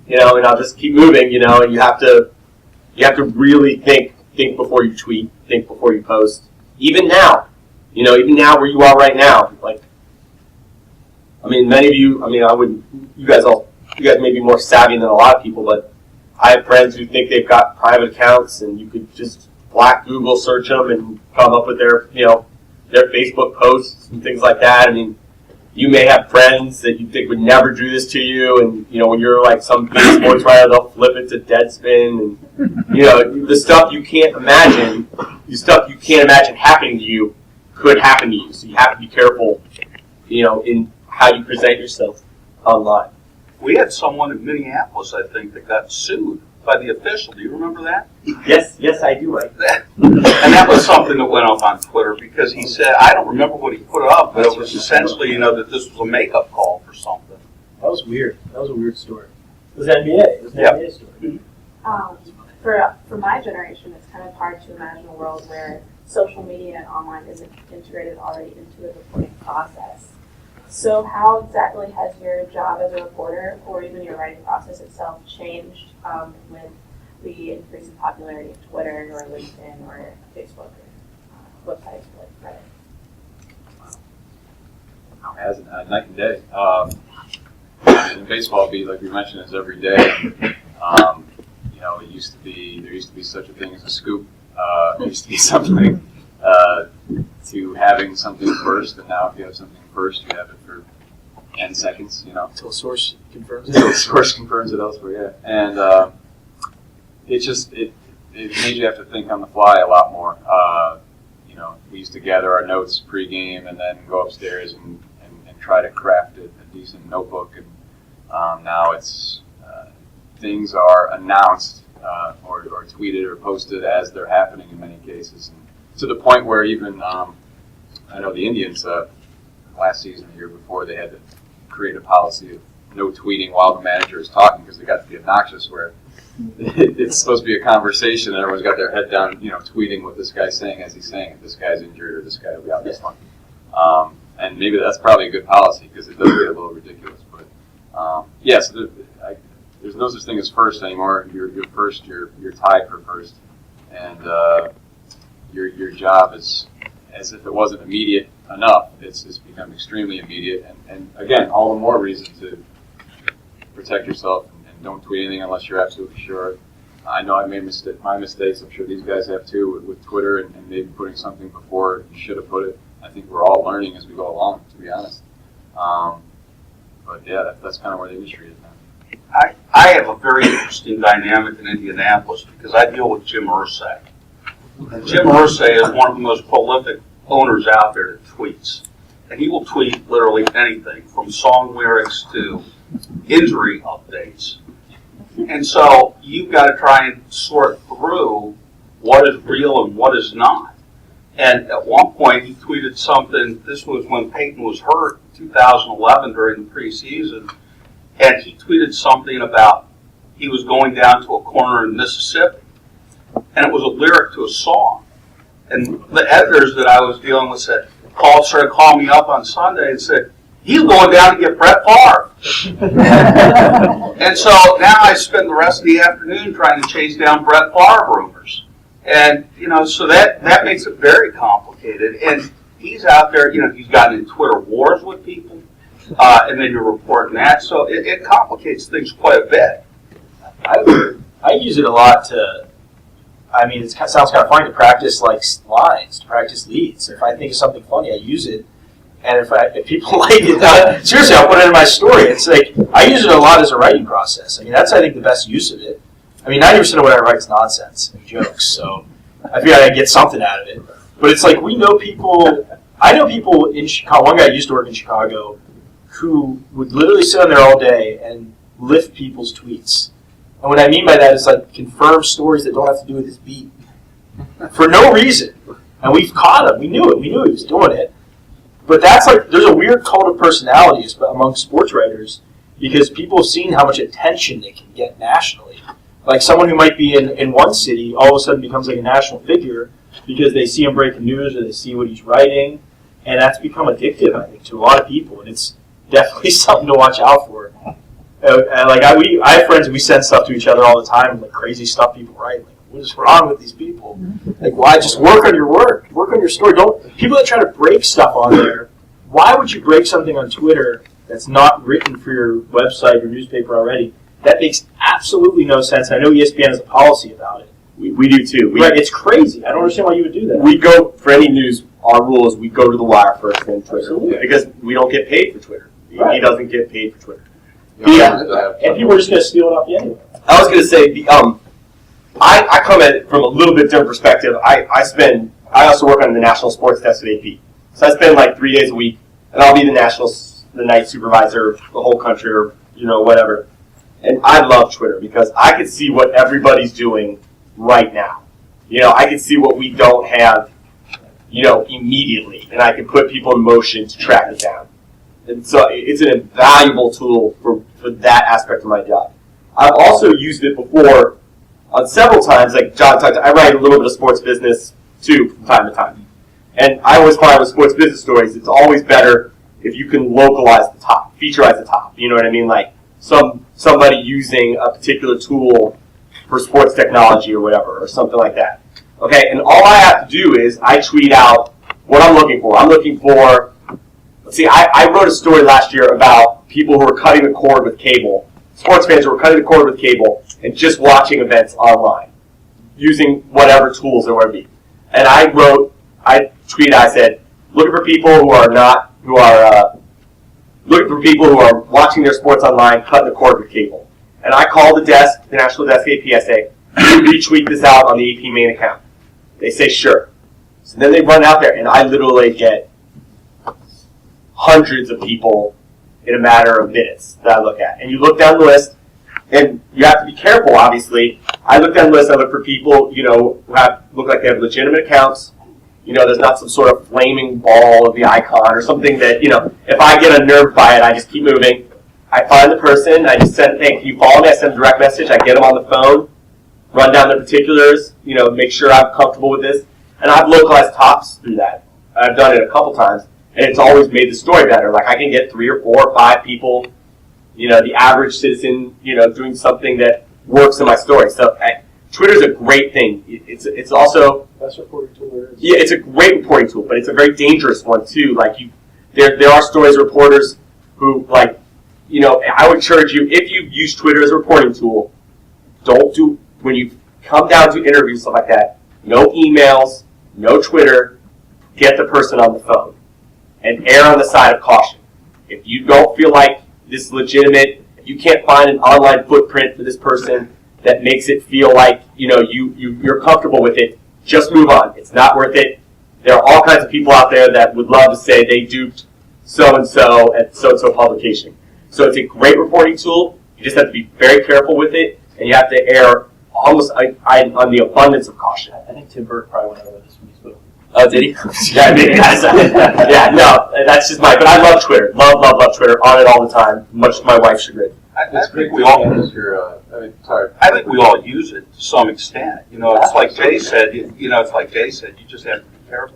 and I'll just keep moving, and you have to really think before you tweet, think before you post. Even now, even now where you are right now, many of you, you guys may be more savvy than a lot of people, but I have friends who think they've got private accounts and you could just black Google search them and come up with their Facebook posts and things like that. You may have friends that you think would never do this to you, and when you're like some big sports writer, they'll flip it to Deadspin, and the stuff you can't imagine, happening to you could happen to you. So you have to be careful, in how you present yourself online. We had someone in Minneapolis, I think, that got sued by the official. Do you remember that? Yes, I do. Right. And that was something that went up on Twitter because he said, I don't remember what he put up, but it was essentially, that this was a makeup call for something. That was weird. That was a weird story. It was NBA. It was an NBA story. For my generation, it's kind of hard to imagine a world where social media and online isn't integrated already into the reporting process. So how exactly has your job as a reporter, or even your writing process itself, changed with the increasing popularity of Twitter or LinkedIn or Facebook or websites like Reddit? As night and day. In baseball, like we mentioned, is every day. There used to be such a thing as a scoop. There used to be something to having something first, and now if you have something first, you have it for 10 seconds. Until a source confirms it. Until a source confirms it elsewhere, yeah. And it made you have to think on the fly a lot more. We used to gather our notes pre-game and then go upstairs and try to craft a decent notebook. And now it's things are announced or tweeted or posted as they're happening in many cases, and to the point where even I know the Indians last season, the year before, they had to create a policy of no tweeting while the manager is talking because it got to be obnoxious where it's supposed to be a conversation and everyone's got their head down, tweeting what this guy's saying as he's saying it. This guy's injured or this guy will be out this month. And maybe that's probably a good policy because it does get a little ridiculous. But yes, there's no such thing as first anymore. You're first. You're tied for first, and your job is, as if it wasn't immediate enough, it's become extremely immediate. And again, all the more reason to protect yourself and don't tweet anything unless you're absolutely sure. I know I made my mistakes. I'm sure these guys have too with Twitter and maybe putting something before you should have put it. I think we're all learning as we go along, to be honest. But yeah, that's kind of where the industry is now. I have a very interesting dynamic in Indianapolis because I deal with Jim Irsay. And Jim Irsay is one of the most prolific owners out there that tweets. And he will tweet literally anything, from song lyrics to injury updates. And so you've got to try and sort through what is real and what is not. And at one point he tweeted something, this was when Peyton was hurt in 2011 during the preseason, and he tweeted something about he was going down to a corner in Mississippi. And it was a lyric to a song. And the editors that I was dealing with started calling me up on Sunday and said, he's going down to get Brett Favre. And so now I spend the rest of the afternoon trying to chase down Brett Favre rumors. And, so that makes it very complicated. And he's out there, he's gotten in Twitter wars with people, and then you're reporting that. So it complicates things quite a bit. I use it a lot to, it sounds kind of funny to practice lines, to practice leads. If I think of something funny, I use it. And if people like it, seriously, I'll put it in my story. It's like, I use it a lot as a writing process. That's, I think, the best use of it. 90% of what I write is nonsense and jokes, so I figure I'd get something out of it. But it's like, I know people in Chicago, one guy used to work in Chicago, who would literally sit on there all day and lift people's tweets. And what I mean by that is confirm stories that don't have to do with his beat. For no reason. And we've caught him. We knew it. We knew he was doing it. But that's there's a weird cult of personalities among sports writers because people have seen how much attention they can get nationally. Someone who might be in one city all of a sudden becomes a national figure because they see him breaking news or they see what he's writing. And that's become addictive, I think, to a lot of people. And it's definitely something to watch out for. I have friends, and we send stuff to each other all the time, like crazy stuff people write. Like, what is wrong with these people? Like, why just work on your work on your story? People that try to break stuff on there. Why would you break something on Twitter that's not written for your website or newspaper already? That makes absolutely no sense. I know ESPN has a policy about it. We do too. Right, it's crazy. I don't understand why you would do that. We go, for any news, our rule is we go to the wire first, then Twitter. Absolutely. Because we don't get paid for Twitter. Right. He doesn't get paid for Twitter. Yeah, and people are just going to steal it off you anyway. I was going to say, I come at it from a little bit different perspective. I also work on the national sports desk at AP. So I spend like 3 days a week, and I'll be the night supervisor of the whole country or, whatever. And I love Twitter because I can see what everybody's doing right now. I can see what we don't have, immediately, and I can put people in motion to track it down. And so it's an invaluable tool for that aspect of my job. I've also used it before on several times, like John talked, I write a little bit of sports business too from time to time. And I always find with sports business stories, it's always better if you can localize the top, featureize the top. You know what I mean? Like somebody using a particular tool for sports technology or whatever, or something like that. Okay, and all I have to do is I tweet out what I'm looking for. I'm looking for, I wrote a story last year about people who were cutting the cord with cable, sports fans who were cutting the cord with cable and just watching events online, using whatever tools there would be. And I tweeted, I said, looking for people who are watching their sports online, cutting the cord with cable. And I called the desk, the national desk at APSA, retweet this out on the AP main account. They say, sure. So then they run out there, and I literally get hundreds of people in a matter of minutes that I look at. And you look down the list, and you have to be careful, obviously. I look down the list, I look for people, who look like they have legitimate accounts. There's not some sort of flaming ball of the icon or something that, if I get unnerved by it, I just keep moving. I find the person, I just send, hey, can you follow me? I send a direct message, I get them on the phone, run down the particulars, make sure I'm comfortable with this. And I've localized tops through that. I've done it a couple times, and it's always made the story better. Like I can get 3 or 4 or 5 people, the average citizen, doing something that works in my story. So Twitter's a great thing. It's also Best reporting tool there is. Yeah, it's a great reporting tool, but it's a very dangerous one too. Like there are stories reporters who I would encourage you, if you use Twitter as a reporting tool, when you come down to interviews, stuff like that, no emails, no Twitter, get the person on the phone and err on the side of caution. If you don't feel like this is legitimate, if you can't find an online footprint for this person that makes it feel like you're comfortable with it, just move on. It's not worth it. There are all kinds of people out there that would love to say they duped so-and-so at so-and-so publication. So it's a great reporting tool. You just have to be very careful with it, and you have to err almost on the abundance of caution. I think Tim Burke probably went over this when he spoke. Oh, did he? Yeah, no, that's just but I love Twitter. Love Twitter. On it all the time, much to my wife's chagrin. I think we all use it to some extent. It's like Jay said. You just have to be careful.